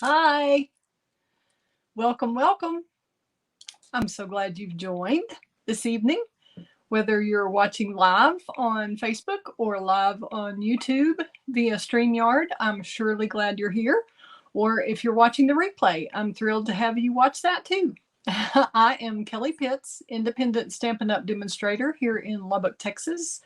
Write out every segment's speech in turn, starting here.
Hi, welcome, welcome. I'm so glad you've joined this evening. Whether you're watching live on Facebook or live on YouTube via StreamYard, I'm surely glad you're here. Or if you're watching the replay, I'm thrilled to have you watch that too. I am Kelly Pitts, independent Stampin' Up! Demonstrator here in Lubbock, Texas.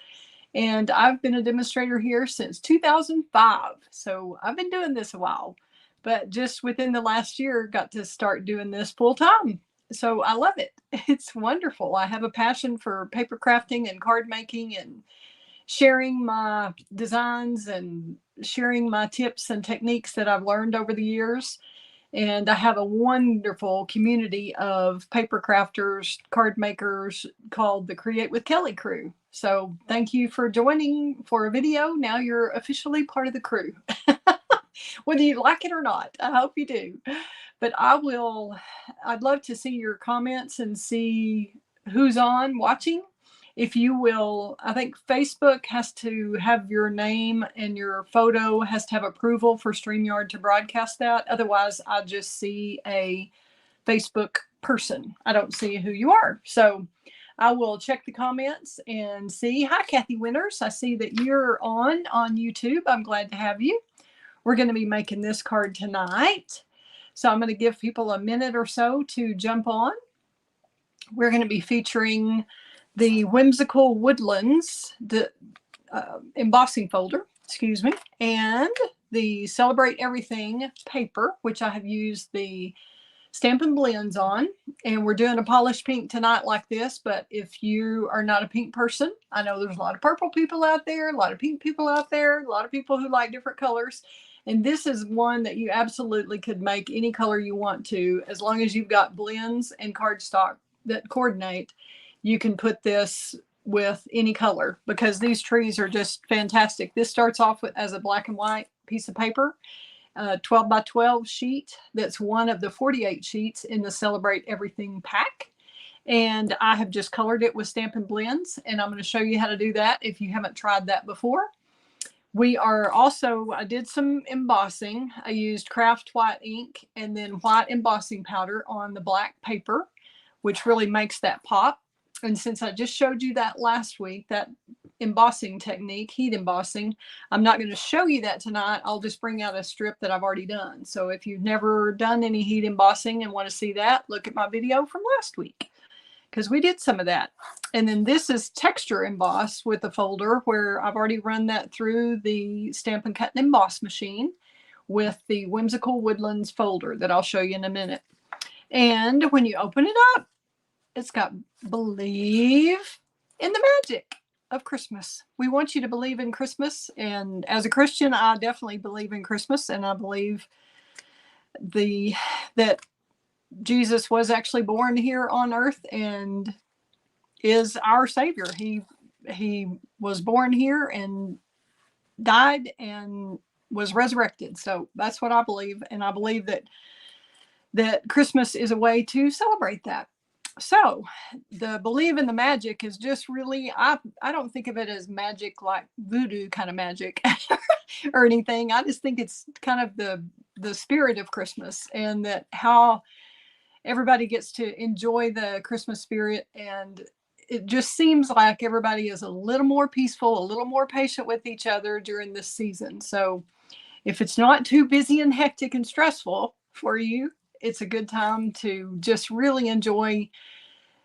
And I've been a demonstrator here since 2005. So I've been doing this a while, but just within the last year, got to start doing this full time. So I love it. It's wonderful. I have a passion for paper crafting and card making and sharing my designs and sharing my tips and techniques that I've learned over the years. And I have a wonderful community of paper crafters, card makers called the Create with Kelly crew. So thank you for joining for a video. Now you're officially part of the crew, whether you like it or not. I hope you do. But I'd love to see your comments and see who's on watching. If you will, I think Facebook has to have your name and your photo has to have approval for StreamYard to broadcast that. Otherwise, I just see a Facebook person. I don't see who you are. So I will check the comments and see. Hi, Kathy Winters. I see that you're on YouTube. I'm glad to have you. We're going to be making this card tonight. So I'm going to give people a minute or so to jump on. We're going to be featuring the Whimsical Woodlands, the embossing folder, excuse me, and the Celebrate Everything paper, which I have used the Stampin' Blends on. And we're doing a polished pink tonight like this, but if you are not a pink person, I know there's a lot of purple people out there, a lot of pink people out there, a lot of people who like different colors. And this is one that you absolutely could make any color you want to, as long as you've got blends and cardstock that coordinate. You can put this with any color because these trees are just fantastic. This starts off with as a black and white piece of paper, 12 by 12 sheet. That's one of the 48 sheets in the Celebrate Everything pack. And I have just colored it with Stampin' Blends, and I'm going to show you how to do that if you haven't tried that before. I did some embossing. I used craft white ink and then white embossing powder on the black paper, which really makes that pop. And since I just showed you that last week, that embossing technique, heat embossing, I'm not going to show you that tonight. I'll just bring out a strip that I've already done. So if you've never done any heat embossing and want to see that, look at my video from last week, because we did some of that. And then this is texture emboss with a folder where I've already run that through the Stampin' Cut and Emboss machine with the Whimsical Woodlands folder that I'll show you in a minute. And when you open it up, it's got believe in the magic of Christmas. We want you to believe in Christmas. And as a Christian, I definitely believe in Christmas. And I believe that Jesus was actually born here on earth and is our Savior. He was born here and died and was resurrected. So that's what I believe. And I believe that Christmas is a way to celebrate that. So the believe in the magic is just really, I don't think of it as magic like voodoo kind of magic or anything. I just think it's kind of the spirit of Christmas, and that how everybody gets to enjoy the Christmas spirit. And it just seems like everybody is a little more peaceful, a little more patient with each other during this season. So if it's not too busy and hectic and stressful for you, it's a good time to just really enjoy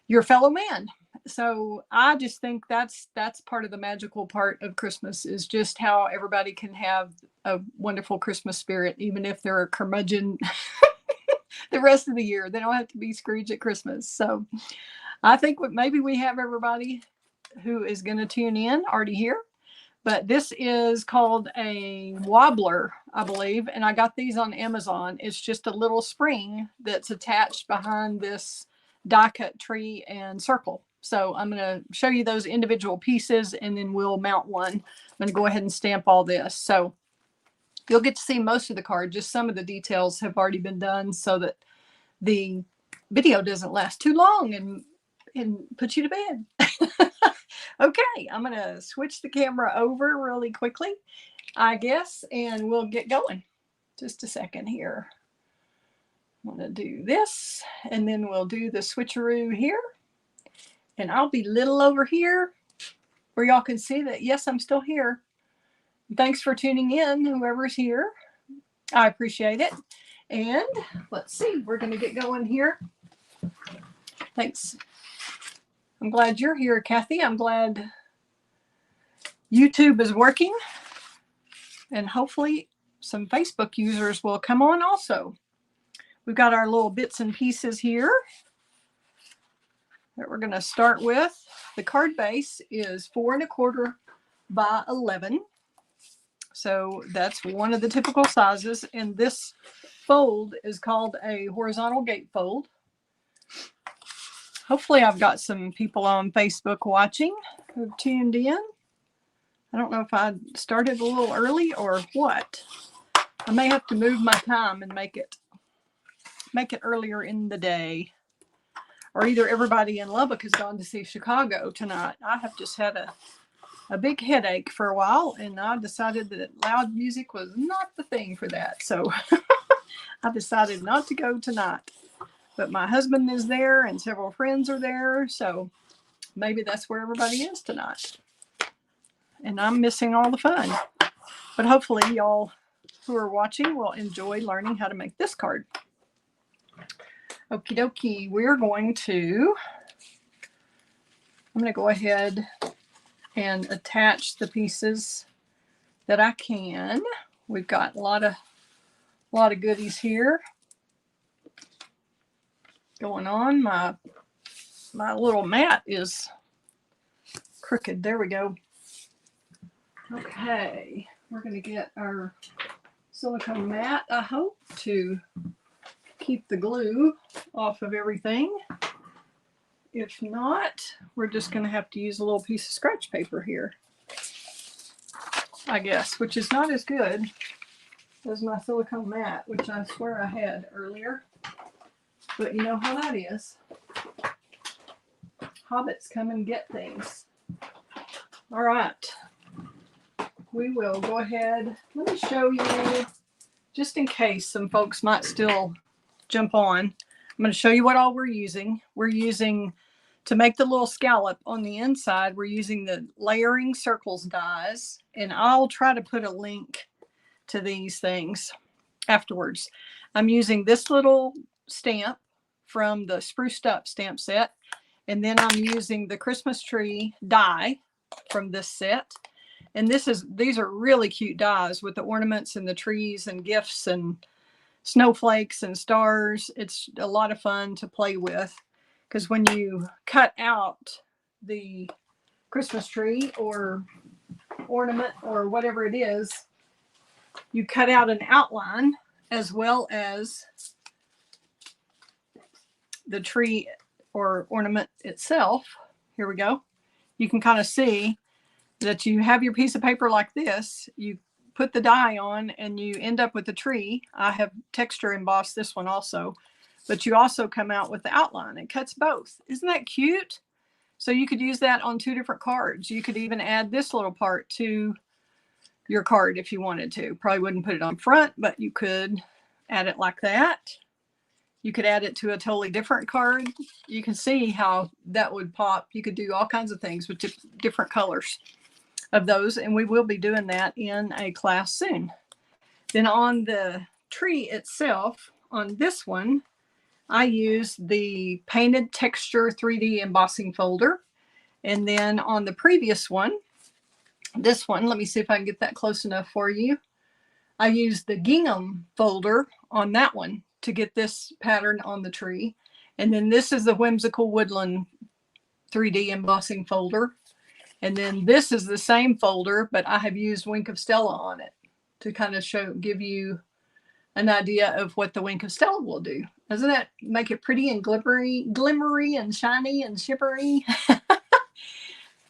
your fellow man. So I just think that's part of the magical part of Christmas, is just how everybody can have a wonderful Christmas spirit, even if they're a curmudgeon the rest of the year. They don't have to be Scrooge at Christmas. So I think maybe we have everybody who is going to tune in already here. But this is called a wobbler, I believe. And I got these on Amazon. It's just a little spring that's attached behind this die cut tree and circle. So I'm going to show you those individual pieces, and then we'll mount one. I'm going to go ahead and stamp all this. So you'll get to see most of the card. Just some of the details have already been done so that the video doesn't last too long and put you to bed. Okay, I'm going to switch the camera over really quickly, I guess, and we'll get going. Just a second here. I'm going to do this, and then we'll do the switcheroo here. And I'll be little over here where y'all can see that, yes, I'm still here. Thanks for tuning in, whoever's here. I appreciate it. And let's see, we're going to get going here. Thanks. I'm glad you're here, Kathy. I'm glad YouTube is working. And hopefully some Facebook users will come on also. We've got our little bits and pieces here that we're going to start with. The card base is 4 1/4 by 11. So that's one of the typical sizes. And this fold is called a horizontal gatefold. Hopefully I've got some people on Facebook watching who've tuned in. I don't know if I started a little early or what. I may have to move my time and make it earlier in the day. Or either everybody in Lubbock has gone to see Chicago tonight. I have just had a big headache for a while, and I decided that loud music was not the thing for that. So I decided not to go tonight. But my husband is there and several friends are there, so maybe that's where everybody is tonight. And I'm missing all the fun. But hopefully y'all who are watching will enjoy learning how to make this card. Okie dokie, I'm going to go ahead and attach the pieces that I can. We've got a lot of goodies here going on. My little mat is crooked. There we go. Okay, we're going to get our silicone mat, I hope, to keep the glue off of everything. If not, we're just going to have to use a little piece of scratch paper here, I guess, which is not as good as my silicone mat, which I swear I had earlier. But you know how that is. Hobbits come and get things. All right. We will go ahead. Let me show you, just in case some folks might still jump on. I'm going to show you what all we're using. We're using, to make the little scallop on the inside, we're using the layering circles dies. And I'll try to put a link to these things afterwards. I'm using this little stamp from the Spruced Up stamp set. And then I'm using the Christmas tree die from this set. And these are really cute dies with the ornaments and the trees and gifts and snowflakes and stars. It's a lot of fun to play with, because when you cut out the Christmas tree or ornament or whatever it is, you cut out an outline as well as the tree or ornament itself. Here we go. You can kind of see that you have your piece of paper like this. You put the die on and you end up with the tree. I have texture embossed this one also, but you also come out with the outline. It cuts both. Isn't that cute? So you could use that on 2 different cards. You could even add this little part to your card if you wanted to. Probably wouldn't put it on front, but you could add it like that. You could add it to a totally different card. You can see how that would pop. You could do all kinds of things with different colors of those, and we will be doing that in a class soon. Then on the tree itself, on this one, I use the Painted Texture 3D embossing folder. And then on the previous one, this one, let me see if I can get that close enough for you. I used the gingham folder on that one to get this pattern on the tree. And then this is the Whimsical Woodland 3D embossing folder. And then this is the same folder, but I have used Wink of Stella on it to kind of give you an idea of what the Wink of Stella will do. Doesn't that make it pretty and glimmery and shiny and shimmery?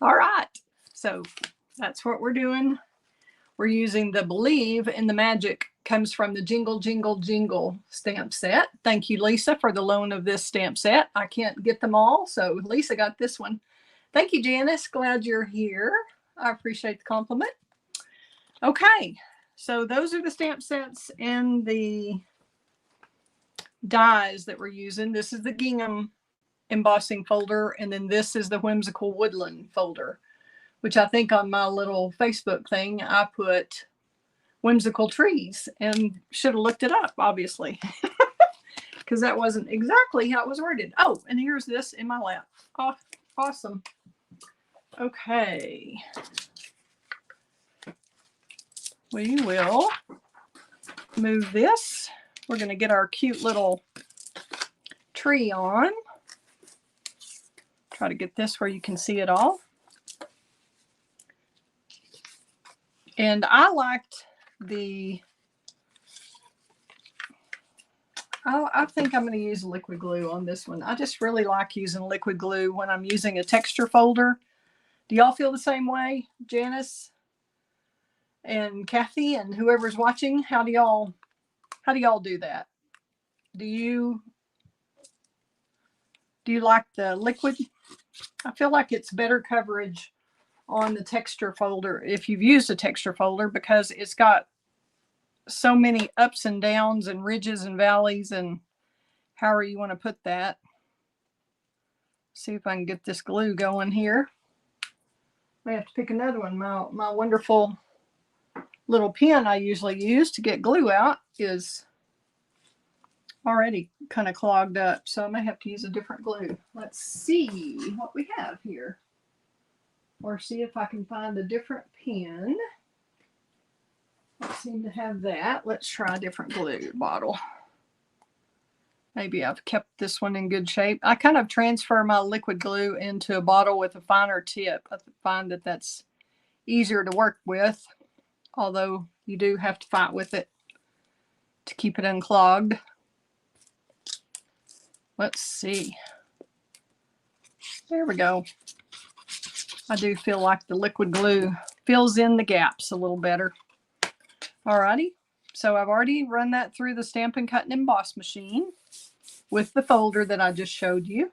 All right. So that's what we're doing. We're using the Believe in the Magic, comes from the Jingle, Jingle, Jingle stamp set. Thank you, Lisa, for the loan of this stamp set. I can't get them all, so Lisa got this one. Thank you, Janice. Glad you're here. I appreciate the compliment. Okay, so those are the stamp sets in the dies that we're using. This is the gingham embossing folder, and then this is the Whimsical Woodland folder, which I think on my little Facebook thing I put whimsical trees, and should have looked it up, obviously, because that wasn't exactly how it was worded. Oh, and here's this in my lap. Oh, awesome. Okay. We will move this. We're going to get our cute little tree on. Try to get this where you can see it all. And I liked the, I think I'm going to use liquid glue on this one. I just really like using liquid glue when I'm using a texture folder. Do y'all feel the same way? Janice and Kathy and whoever's watching, how do y'all do that? Do you like the liquid? I feel like it's better coverage on the texture folder if you've used a texture folder, because it's got so many ups and downs and ridges and valleys and however you want to put that. See if I can get this glue going here. I have to pick another one. My wonderful little pen I usually use to get glue out is already kind of clogged up, so I may have to use a different glue. Let's see what we have here, or see if I can find a different pen. I seem to have that. Let's try a different glue bottle. Maybe I've kept this one in good shape. I kind of transfer my liquid glue into a bottle with a finer tip. I find that that's easier to work with, although you do have to fight with it to keep it unclogged. Let's see. There we go. I do feel like the liquid glue fills in the gaps a little better. Alrighty, so I've already run that through the Stampin' Cut and Emboss machine with the folder that I just showed you.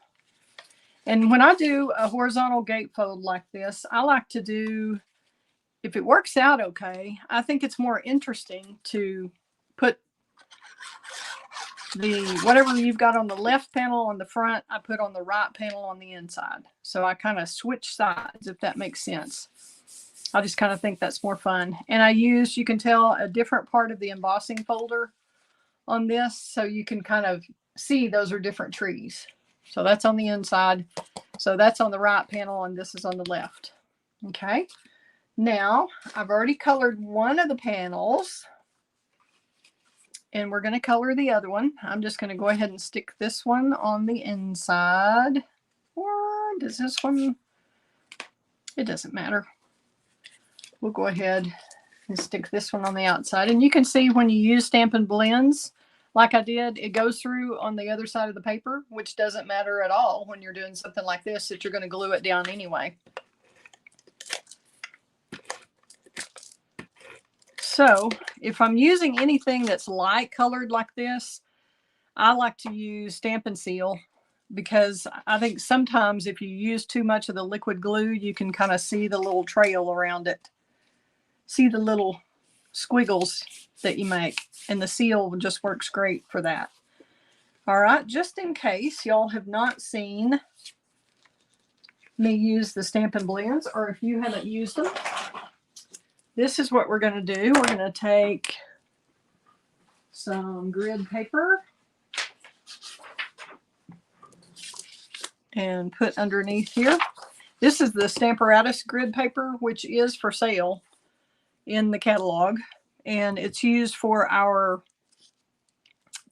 And when I do a horizontal gatefold like this, I like to do, if it works out okay, I think it's more interesting to put the whatever you've got on the left panel on the front, I put on the right panel on the inside. So I kind of switch sides, if that makes sense. I just kind of think that's more fun. And I use, you can tell, a different part of the embossing folder on this, so you can kind of see those are different trees. So that's on the inside. So that's on the right panel, and this is on the left. Okay. Now I've already colored one of the panels, and we're going to color the other one. I'm just going to go ahead and stick this one on the inside. Or does this one? It doesn't matter. We'll go ahead and stick this one on the outside. And you can see when you use Stampin' Blends, like I did, it goes through on the other side of the paper, which doesn't matter at all when you're doing something like this, that you're going to glue it down anyway. So if I'm using anything that's light colored like this, I like to use Stampin' Seal, because I think sometimes if you use too much of the liquid glue, you can kind of see the little trail around it. See the little squiggles that you make, and the seal just works great for that. All right, just in case y'all have not seen me use the Stampin' Blends, or if you haven't used them, this is what we're going to do. We're going to take some grid paper and put underneath here. This is the Stamparatus grid paper, which is for sale in the catalog, and it's used for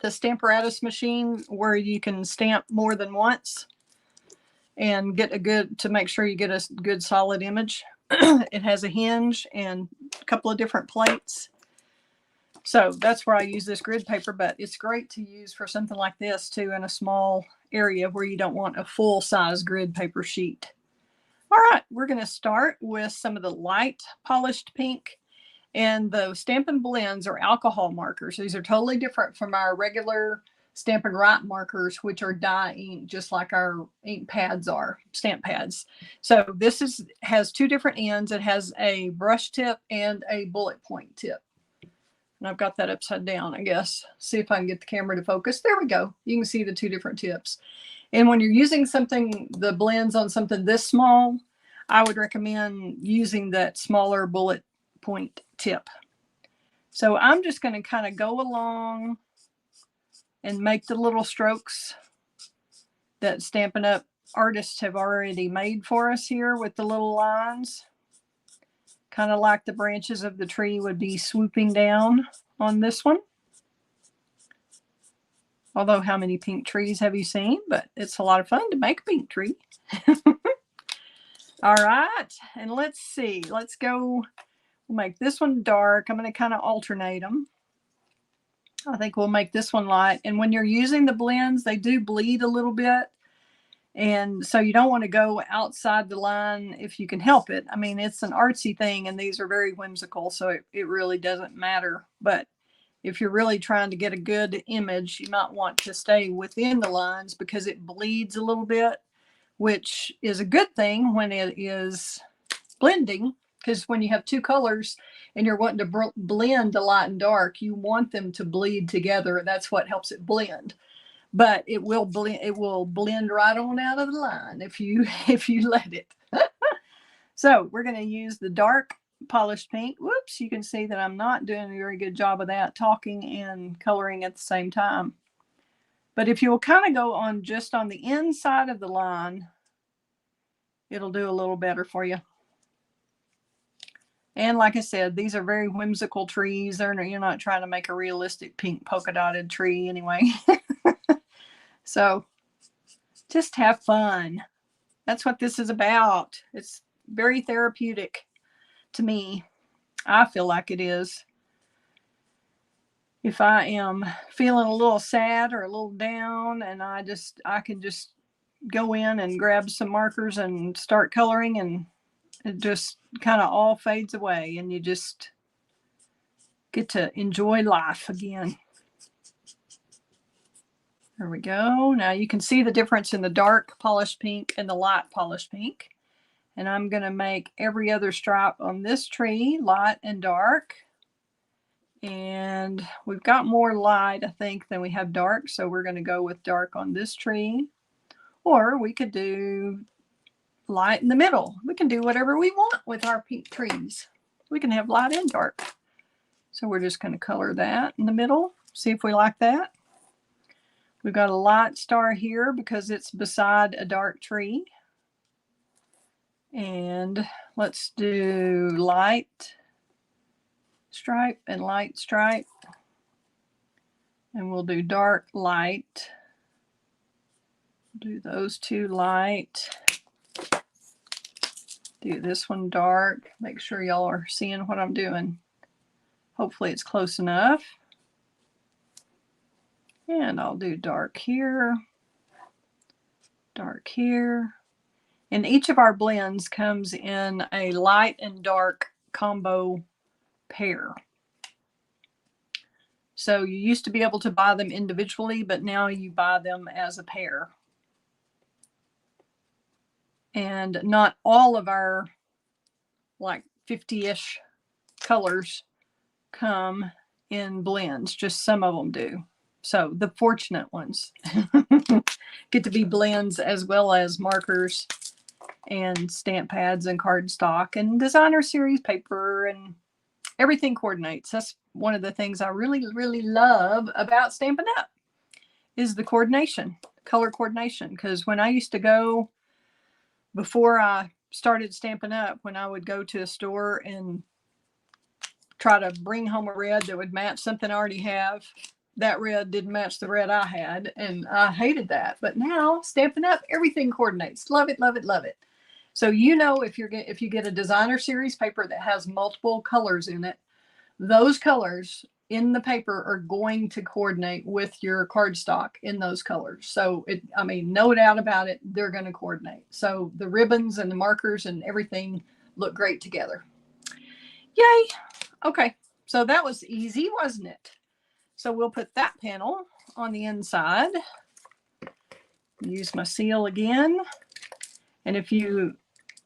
the Stamparatus machine, where you can stamp more than once and get a good, to make sure you get a good solid image. It has a hinge and a couple of different plates. So that's where I use this grid paper, but it's great to use for something like this too, in a small area where you don't want a full-size grid paper sheet. All right, we're going to start with some of the light polished pink. And the Stampin' Blends are alcohol markers. These are totally different from our regular Stampin' Write markers, which are dye ink, just like our ink pads are, stamp pads. So this has two different ends. It has a brush tip and a bullet point tip. And I've got that upside down, I guess. See if I can get the camera to focus. There we go. You can see the two different tips. And when you're using something, the blends on something this small, I would recommend using that smaller bullet point tip. So I'm just going to kind of go along and make the little strokes that Stampin' Up! Artists have already made for us here with the little lines. Kind of like the branches of the tree would be swooping down on this one. Although, how many pink trees have you seen? But it's a lot of fun to make a pink tree. All right, and let's see. Let's go. We'll make this one dark. I'm going to kind of alternate them. I think we'll make this one light. And when you're using the blends, they do bleed a little bit. And so you don't want to go outside the line if you can help it. I mean, it's an artsy thing, and these are very whimsical, so it really doesn't matter. But if you're really trying to get a good image, you might want to stay within the lines because it bleeds a little bit, which is a good thing when it is blending, because when you have two colors and you're wanting to blend the light and dark, you want them to bleed together. That's what helps it blend. But it will blend right on out of the line if you let it. So we're going to use the dark polished pink. Whoops, you can see that I'm not doing a very good job of that, talking and coloring at the same time. But if you'll kind of go on just on the inside of the line, it'll do a little better for you. And like I said, these are very whimsical trees. You're not trying to make a realistic pink polka dotted tree anyway. So just have fun. That's what this is about. It's very therapeutic to me. I feel like it is. If I am feeling a little sad or a little down, and I can just go in and grab some markers and start coloring, and it just kind of all fades away, and you just get to enjoy life again. There we go. Now you can see the difference in the dark polished pink and the light polished pink. And I'm going to make every other stripe on this tree light and dark. And we've got more light, I think, than we have dark. So we're going to go with dark on this tree. Or we could do light in the middle. We can do whatever we want with our pink trees. We can have light and dark. So we're just going to color that in the middle. See if we like that. We've got a light star here because it's beside a dark tree. And let's do light stripe and light stripe. And we'll do dark, light. Do those two light. Do this one dark. Make sure y'all are seeing what I'm doing. Hopefully it's close enough. And I'll do dark here, dark here. And each of our blends comes in a light and dark combo pair. So you used to be able to buy them individually, but now you buy them as a pair. And not all of our like 50-ish colors come in blends, just some of them do. So the fortunate ones get to be blends as well as markers and stamp pads and cardstock and designer series paper, and everything coordinates. That's one of the things I really, really love about Stampin' Up! Is the coordination, color coordination. Because when I used to go, before I started Stampin' Up!, when I would go to a store and try to bring home a red that would match something I already have, that red didn't match the red I had, and I hated that. But now Stampin' Up!, everything coordinates. Love it, love it, love it. So you know, if you get a designer series paper that has multiple colors in it, those colors in the paper are going to coordinate with your cardstock in those colors. So I mean, no doubt about it, they're going to coordinate. So the ribbons and the markers and everything look great together. Yay! Okay, so that was easy, wasn't it? So we'll put that panel on the inside. Use my seal again. And if you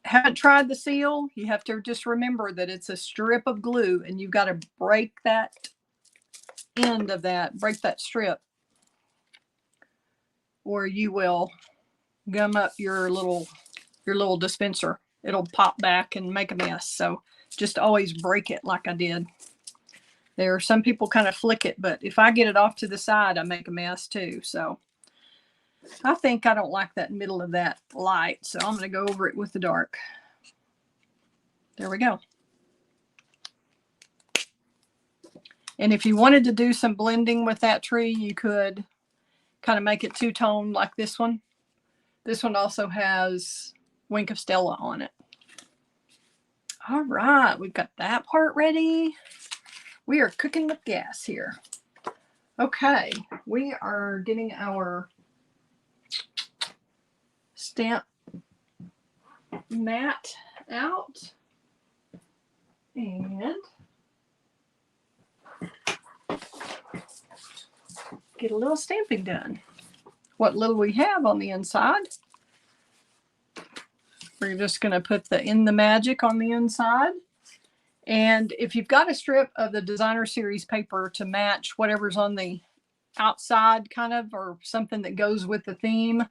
haven't tried the seal, you have to just remember that it's a strip of glue, and you've got to break that end of that, break that strip, or you will gum up your little dispenser. It'll pop back and make a mess. So just always break it like I did. There are some people kind of flick it, but if I get it off to the side, I make a mess too. So I think I don't like that middle of that light, so I'm going to go over it with the dark. There we go. And if you wanted to do some blending with that tree, you could kind of make it two-tone like this one. This one also has Wink of Stella on it. All right, we've got that part ready. We are cooking with gas here. Okay, we are getting our stamp mat out and get a little stamping done. What little we have on the inside, we're just going to put the In the Magic on the inside. And if you've got a strip of the designer series paper to match whatever's on the outside kind of, or something that goes with the theme,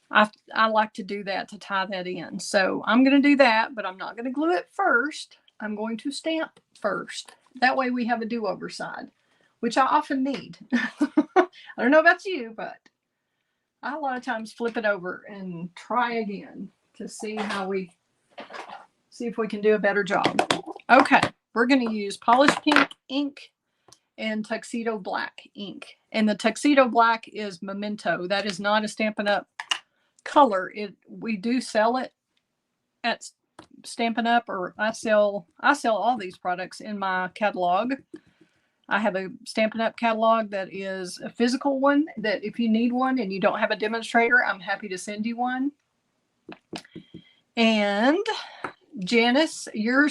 I like to do that to tie that in. So I'm going to do that, but I'm not going to glue it first. I'm going to stamp first. That way we have a do-over side, which I often need. I don't know about you, but I a lot of times flip it over and try again to see if we can do a better job. Okay, we're going to use polished pink ink and tuxedo black ink. And the tuxedo black is Memento. That is not a Stampin' Up! Color. We do sell it at Stampin' Up! Or I sell all these products in my catalog. I have a Stampin' Up! Catalog that is a physical one, that if you need one and you don't have a demonstrator, I'm happy to send you one. And Janice, your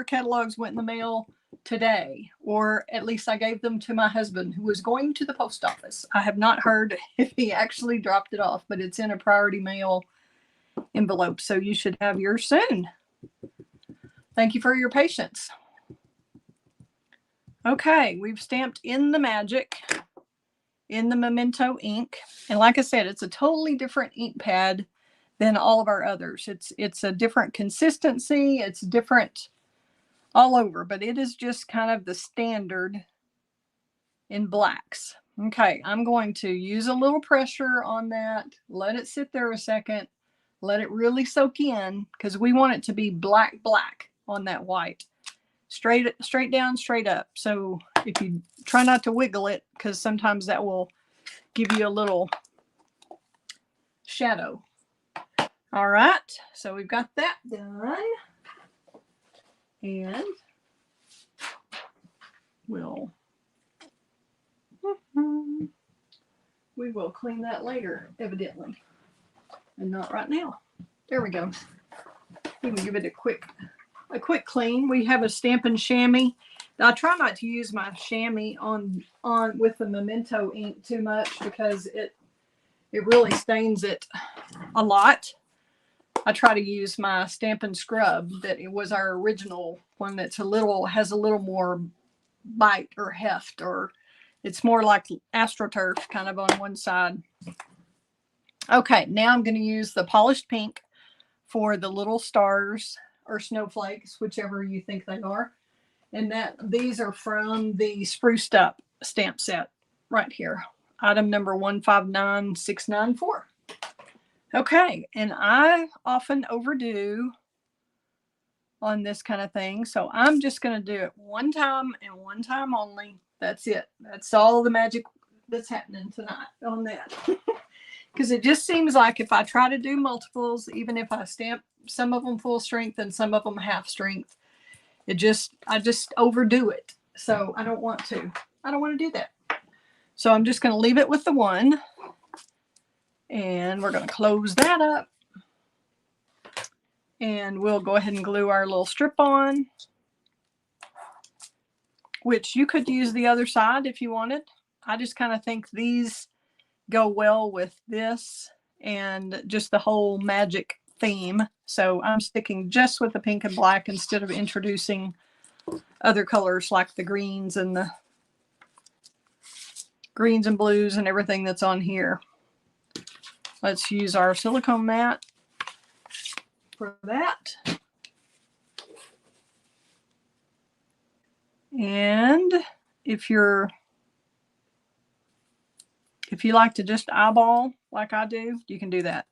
catalogs went in the mail today, or at least I gave them to my husband, who was going to the post office. I have not heard if he actually dropped it off, but it's in a priority mail envelope, so you should have yours soon. Thank you for your patience. Okay, we've stamped In the Magic in the Memento ink, and like I said, it's a totally different ink pad than all of our others. It's a different consistency, it's different all over, but it is just kind of the standard in blacks. Okay, I'm going to use a little pressure on that, let it sit there a second, let it really soak in, because we want it to be black on that white. Straight down, straight up. So if you try not to wiggle it, because sometimes that will give you a little shadow. All right, so we've got that done, and we will clean that later, evidently, and not right now. There we go. We can give it a quick clean. We have a Stampin' Chamois. I try not to use my chamois on with the Memento ink too much, because it really stains it a lot. I try to use my Stampin' Scrub, that it was our original one, that's has a little more bite or heft, or it's more like AstroTurf kind of on one side. Okay, now I'm going to use the polished pink for the little stars or snowflakes, whichever you think they are. And these are from the Spruced Up stamp set right here. Item number 159694. Okay, and I often overdo on this kind of thing, so I'm just going to do it one time and one time only. That's it. That's all the magic that's happening tonight on that. Because it just seems like if I try to do multiples, even if I stamp some of them full strength and some of them half strength, I just overdo it. So I don't want to do that. So I'm just going to leave it with the one. And we're going to close that up. And we'll go ahead and glue our little strip on, which you could use the other side if you wanted. I just kind of think these go well with this and just the whole magic theme. So I'm sticking just with the pink and black instead of introducing other colors like the greens and the greens and blues and everything that's on here. Let's use our silicone mat for that. And if you like to just eyeball like I do, you can do that.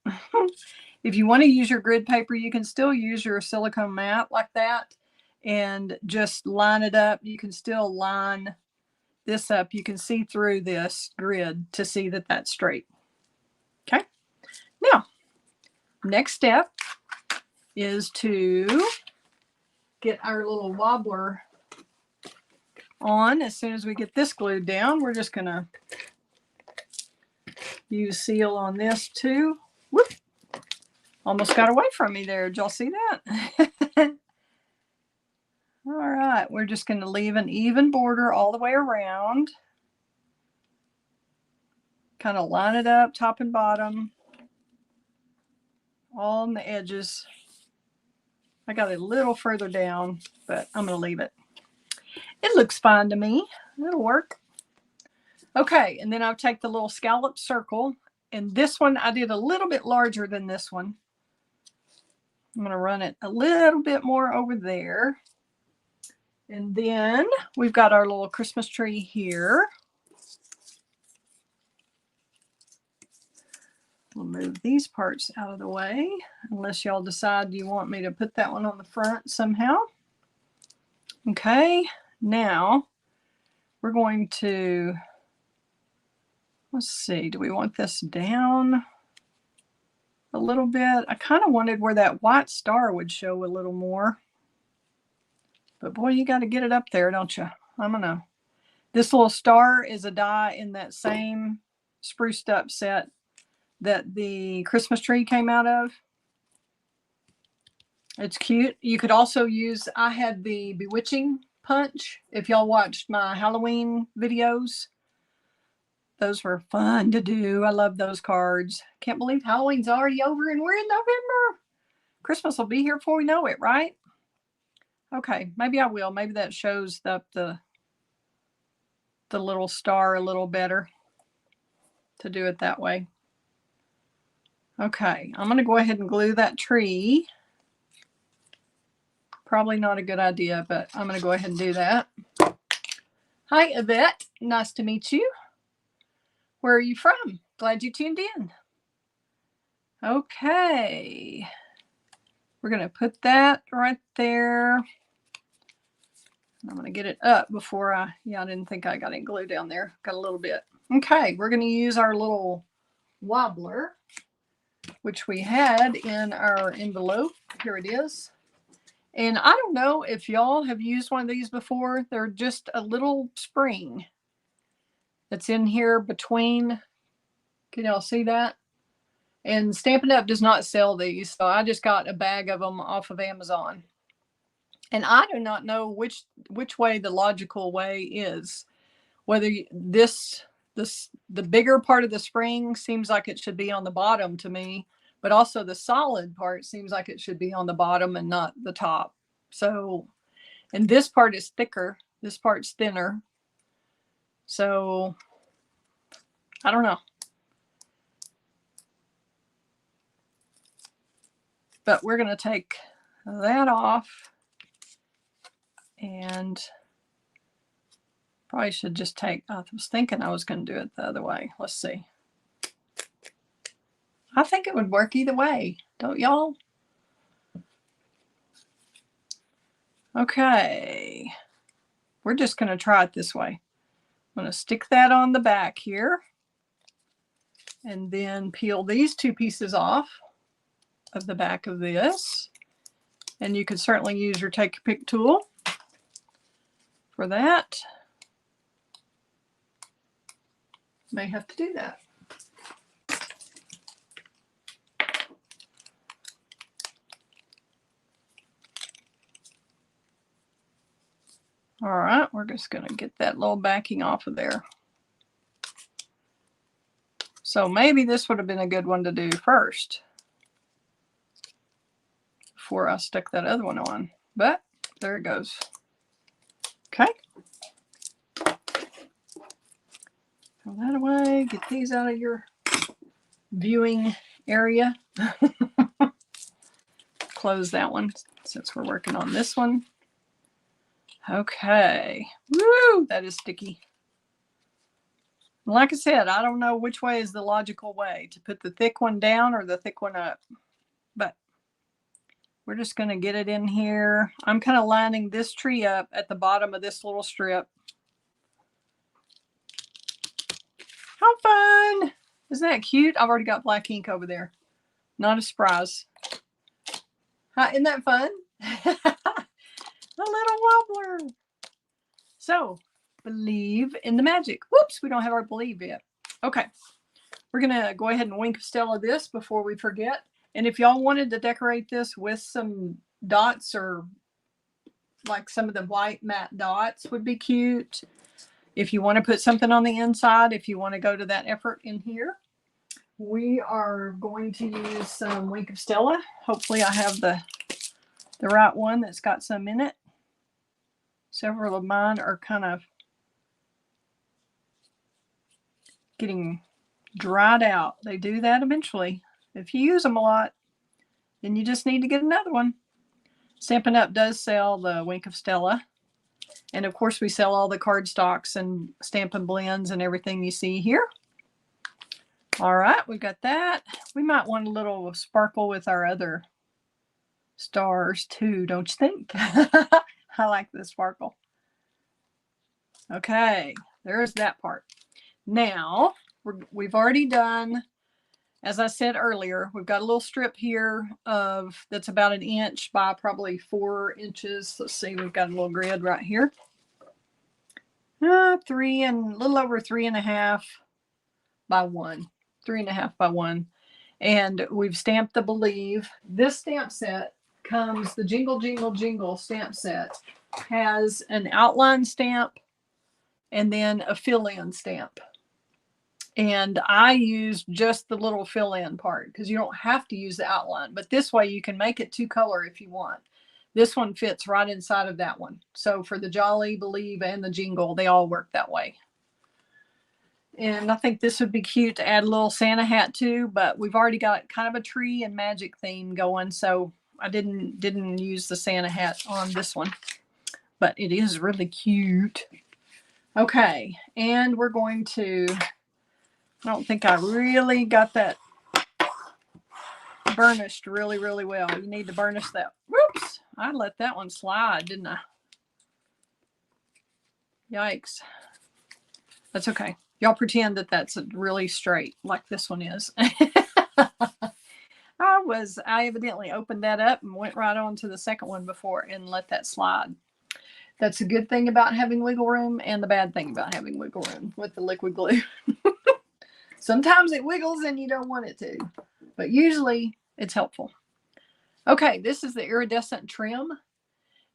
If you want to use your grid paper, you can still use your silicone mat like that and just line it up. You can still line this up. You can see through this grid to see that that's straight. Okay. Now, next step is to get our little wobbler on. As soon as we get this glued down, we're just going to use seal on this too. Whoop. Almost got away from me there. Did y'all see that? All right, we're just going to leave an even border all the way around. Kind of line it up top and bottom, all on the edges. I got it a little further down, but I'm going to leave it. It looks fine to me. It'll work. Okay, and then I'll take the little scallop circle, and this one I did a little bit larger than this one. I'm going to run it a little bit more over there. And then we've got our little Christmas tree here. We'll move these parts out of the way, unless y'all decide you want me to put that one on the front somehow. Okay, now we're going to, let's see, do we want this down a little bit? I kind of wanted where that white star would show a little more. But boy, you got to get it up there, don't you? I don't know. This little star is a die in that same spruced up set that the Christmas tree came out of. It's cute. You could also use, I had the Bewitching punch. If y'all watched my Halloween videos, those were fun to do. I love those cards. Can't believe Halloween's already over and we're in November. Christmas will be here before we know it, right? Okay, maybe I will. Maybe that shows up the little star a little better to do it that way. Okay, I'm going to go ahead and glue that tree. Probably not a good idea, but I'm going to go ahead and do that. Hi, Yvette. Nice to meet you. Where are you from? Glad you tuned in. Okay. We're going to put that right there. I'm going to get it up before I didn't think I got any glue down there. Got a little bit. Okay, we're going to use our little wobbler, which we had in our envelope. Here it is. And I don't know if y'all have used one of these before. They're just a little spring that's in here between. Can y'all see that? And Stampin' Up! Does not sell these, so I just got a bag of them off of Amazon. And I do not know which way the logical way is. Whether the bigger part of the spring seems like it should be on the bottom to me, but also the solid part seems like it should be on the bottom and not the top. So, and this part is thicker. This part's thinner. So, I don't know. But we're going to take that off. And probably should just take, I was thinking I was going to do it the other way. Let's see. I think it would work either way. Don't y'all? Okay. We're just going to try it this way. I'm going to stick that on the back here. And then peel these two pieces off of the back of this. And you could certainly use your take your pick tool for that. May have to do that. All right, we're just going to get that little backing off of there. So maybe this would have been a good one to do first before I stuck that other one on. But there it goes. Okay. Throw that away. Get these out of your viewing area. Close that one since we're working on this one. Okay. Woo! That is sticky. Like I said, I don't know which way is the logical way, to put the thick one down or the thick one up. But we're just going to get it in here. I'm kind of lining this tree up at the bottom of this little strip. How fun! Isn't that cute? I've already got black ink over there. Not a surprise. Isn't that fun? A little wobbler. So, believe in the magic. Whoops, we don't have our believe yet. Okay, we're going to go ahead and wink Stella this before we forget. And if y'all wanted to decorate this with some dots, or like some of the white matte dots would be cute. If you want to put something on the inside, if you want to go to that effort in here, we are going to use some Wink of Stella. Hopefully I have the right one that's got some in it. Several of mine are kind of getting dried out. They do that eventually. If you use them a lot, then you just need to get another one. Stampin' Up! Does sell the Wink of Stella. And of course we sell all the cardstocks and Stampin' Blends and everything you see here. All right, we've got that. We might want a little sparkle with our other stars too, don't you think? I like the sparkle. Okay, there's that part. Now, we've already done, as I said earlier, we've got a little strip here that's about 1 inch by probably 4 inches. Let's see, we've got a little grid right here. 3 and a little over 3.5 by 1. 3.5 by 1. And we've stamped the believe. This stamp set comes, the Jingle, Jingle, Jingle stamp set has an outline stamp and then a fill-in stamp. And I use just the little fill-in part because you don't have to use the outline. But this way you can make it 2-color if you want. This one fits right inside of that one. So for the Jolly, Believe, and the Jingle, they all work that way. And I think this would be cute to add a little Santa hat to, but we've already got kind of a tree and magic theme going, so I didn't use the Santa hat on this one. But it is really cute. Okay, and we're going to, I don't think I really got that burnished really, really well. You need to burnish that. Whoops, I let that one slide, didn't I? Yikes. That's okay. Y'all pretend that that's really straight, like this one is. I evidently opened that up and went right on to the second one before and let that slide. That's a good thing about having wiggle room and the bad thing about having wiggle room with the liquid glue. Sometimes it wiggles and you don't want it to, but usually it's helpful. Okay, this is the iridescent trim.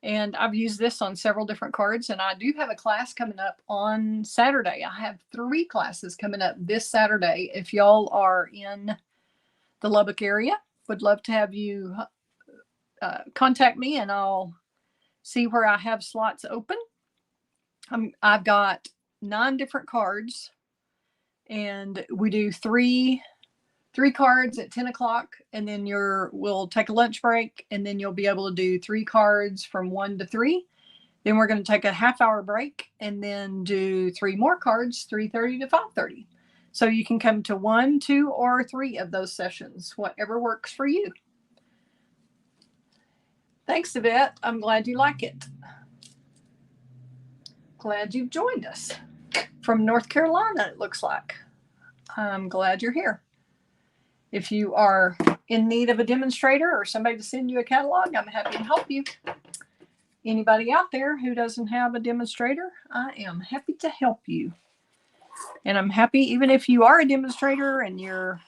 And I've used this on several different cards, and I do have a class coming up on Saturday. I have 3 classes coming up this Saturday. If y'all are in the Lubbock area, would love to have you contact me, and I'll see where I have slots open. I've got 9 different cards, and we do three cards at 10 o'clock, and then we'll take a lunch break, and then you'll be able to do 3 cards from 1 to 3. Then we're going to take a half-hour break and then do 3 more cards, 3:30 to 5:30. So you can come to 1, 2, or 3 of those sessions, whatever works for you. Thanks, Yvette. I'm glad you like it. Glad you've joined us from North Carolina, it looks like. I'm glad you're here. If you are in need of a demonstrator or somebody to send you a catalog, I'm happy to help you. Anybody out there who doesn't have a demonstrator, I am happy to help you. And I'm happy, even if you are a demonstrator and you're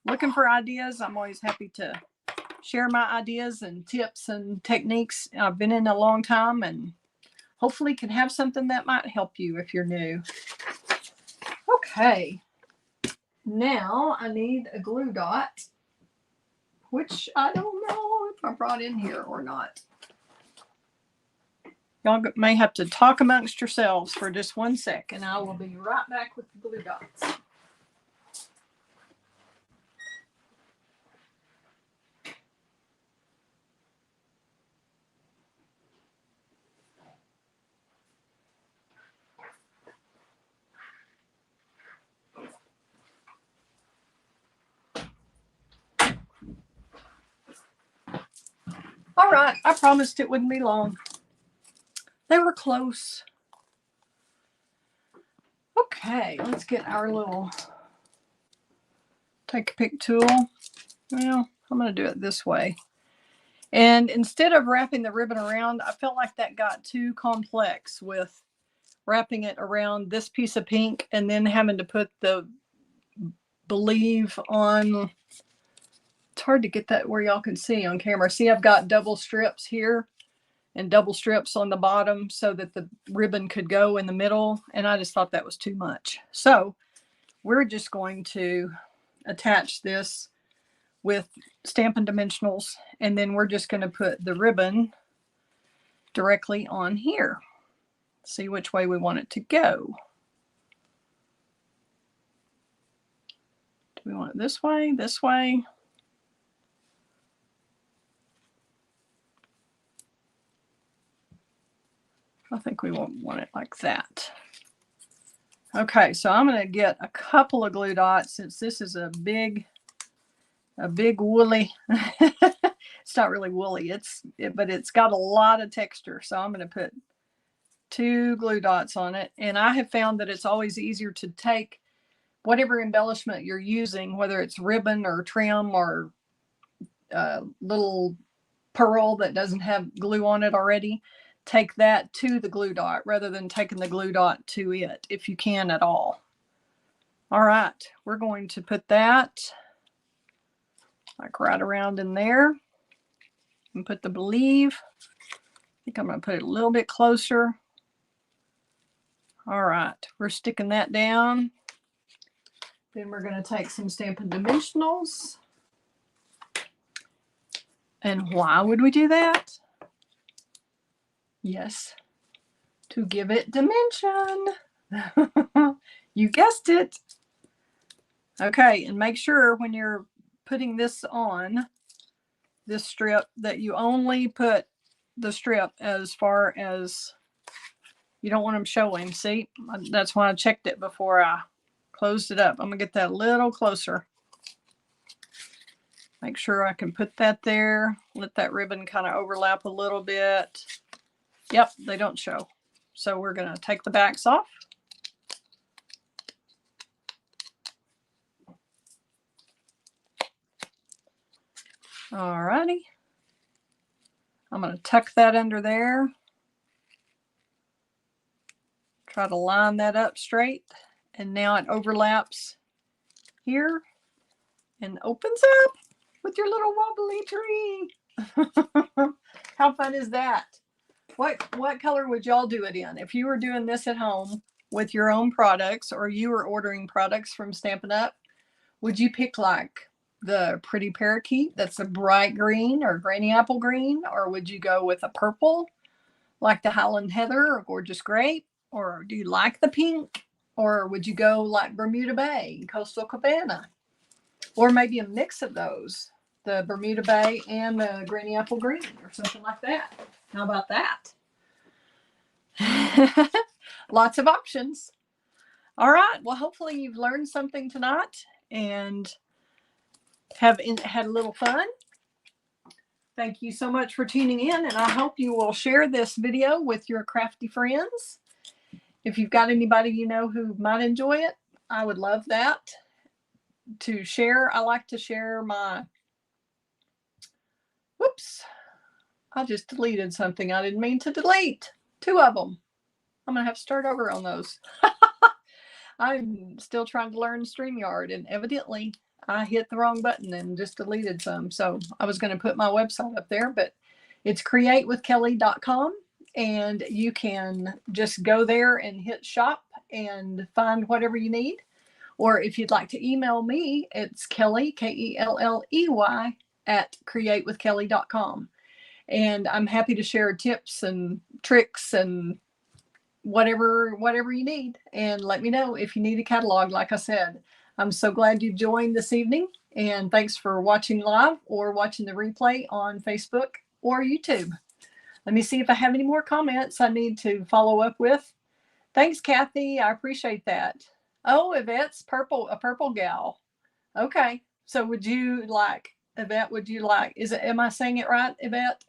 looking for ideas, I'm always happy to share my ideas and tips and techniques. I've been in a long time and hopefully can have something that might help you if you're new. Okay. Now I need a glue dot, which I don't know if I brought in here or not. Y'all may have to talk amongst yourselves for just 1 sec, and I will be right back with the glue dots. All right, I promised it wouldn't be long. They were close. Okay, let's get our little take a pick tool. Well, I'm going to do it this way. And instead of wrapping the ribbon around, I felt like that got too complex with wrapping it around this piece of pink and then having to put the believe on. It's hard to get that where y'all can see on camera. See, I've got double strips here and double strips on the bottom so that the ribbon could go in the middle. And I just thought that was too much. So we're just going to attach this with Stampin' Dimensionals, and then we're just going to put the ribbon directly on here. See which way we want it to go. Do we want it this way, this way? I think we won't want it like that. Okay, so I'm going to get a couple of glue dots since this is a big woolly. It's not really woolly, but it's got a lot of texture. So I'm going to put 2 glue dots on it. And I have found that it's always easier to take whatever embellishment you're using, whether it's ribbon or trim or little pearl that doesn't have glue on it already, take that to the glue dot rather than taking the glue dot to it, if you can at all. All right, we're going to put that like right around in there and put the believe. I think I'm going to put it a little bit closer. All right, we're sticking that down. Then we're going to take some Stampin' Dimensionals. And why would we do that? Yes, to give it dimension. You guessed it. Okay, and make sure when you're putting this on this strip that you only put the strip as far as you don't want them showing. See, that's why I checked it before I closed it up. I'm gonna get that a little closer. Make sure I can put that there. Let that ribbon kind of overlap a little bit. Yep, they don't show. So we're gonna take the backs off. Alrighty. I'm going to tuck that under there. Try to line that up straight. And now it overlaps here and opens up with your little wobbly tree. How fun is that? What color would y'all do it in? If you were doing this at home with your own products, or you were ordering products from Stampin' Up, would you pick like the pretty parakeet that's a bright green or granny apple green, or would you go with a purple like the Highland Heather or Gorgeous Grape, or do you like the pink, or would you go like Bermuda Bay, Coastal Cabana, or maybe a mix of those, the Bermuda Bay and the granny apple green or something like that? How about that? Lots of options. All right, well, hopefully you've learned something tonight and had a little fun. Thank you so much for tuning in, and I hope you will share this video with your crafty friends. If you've got anybody you know who might enjoy it, I would love that to share. I like to share my, whoops, I just deleted something I didn't mean to delete. 2 of them. I'm going to have to start over on those. I'm still trying to learn StreamYard, and evidently I hit the wrong button and just deleted some. So I was going to put my website up there, but it's createwithkelly.com, and you can just go there and hit shop and find whatever you need. Or if you'd like to email me, it's Kelly, Kelley, @createwithkelly.com. And I'm happy to share tips and tricks and whatever you need. And let me know if you need a catalog. Like I said, I'm so glad you joined this evening. And thanks for watching live or watching the replay on Facebook or YouTube. Let me see if I have any more comments I need to follow up with. Thanks, Kathy. I appreciate that. Oh, Yvette's purple, a purple gal. Okay. So would you like, Yvette, would you like, am I saying it right, Yvette?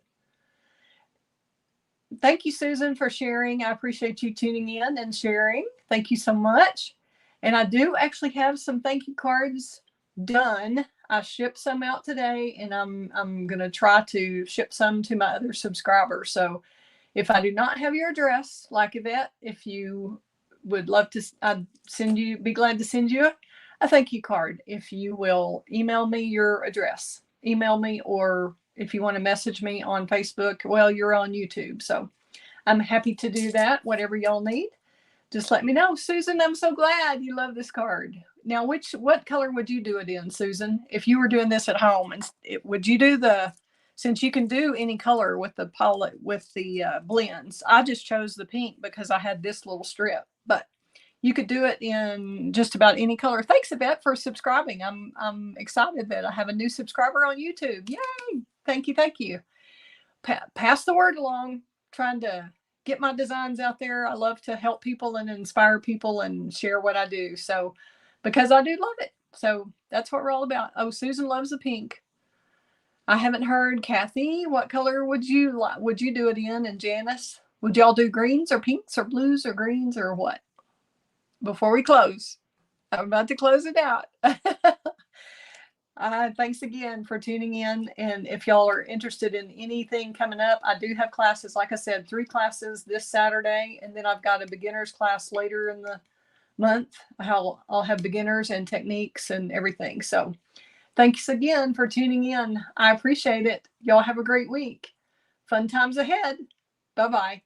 Thank you, Susan, for sharing. I appreciate you tuning in and sharing. Thank you so much. And I do actually have some thank you cards done. I shipped some out today, and I'm going to try to ship some to my other subscribers. So if I do not have your address, like Yvette, if you would love to, I'd be glad to send you a thank you card. If you will email me your address, email me, or if you want to message me on Facebook, well, you're on YouTube. So I'm happy to do that. Whatever y'all need, just let me know. Susan, I'm so glad you love this card. Now, what color would you do it in, Susan? If you were doing this at home, and would you do since you can do any color with the blends, I just chose the pink because I had this little strip, but you could do it in just about any color. Thanks, Yvette, for subscribing. I'm excited that I have a new subscriber on YouTube. Yay! Thank you, thank you. Pass the word along. Trying to get my designs out there. I love to help people and inspire people and share what I do. So, because I do love it. So that's what we're all about. Oh, Susan loves the pink. I haven't heard. Kathy, what color would you do it in? And Janice, would y'all do greens or pinks or blues or greens or what? Before we close, I'm about to close it out. Thanks again for tuning in. And if y'all are interested in anything coming up, I do have classes. Like I said, 3 classes this Saturday. And then I've got a beginner's class later in the month. I'll have beginners and techniques and everything. So thanks again for tuning in. I appreciate it. Y'all have a great week. Fun times ahead. Bye-bye.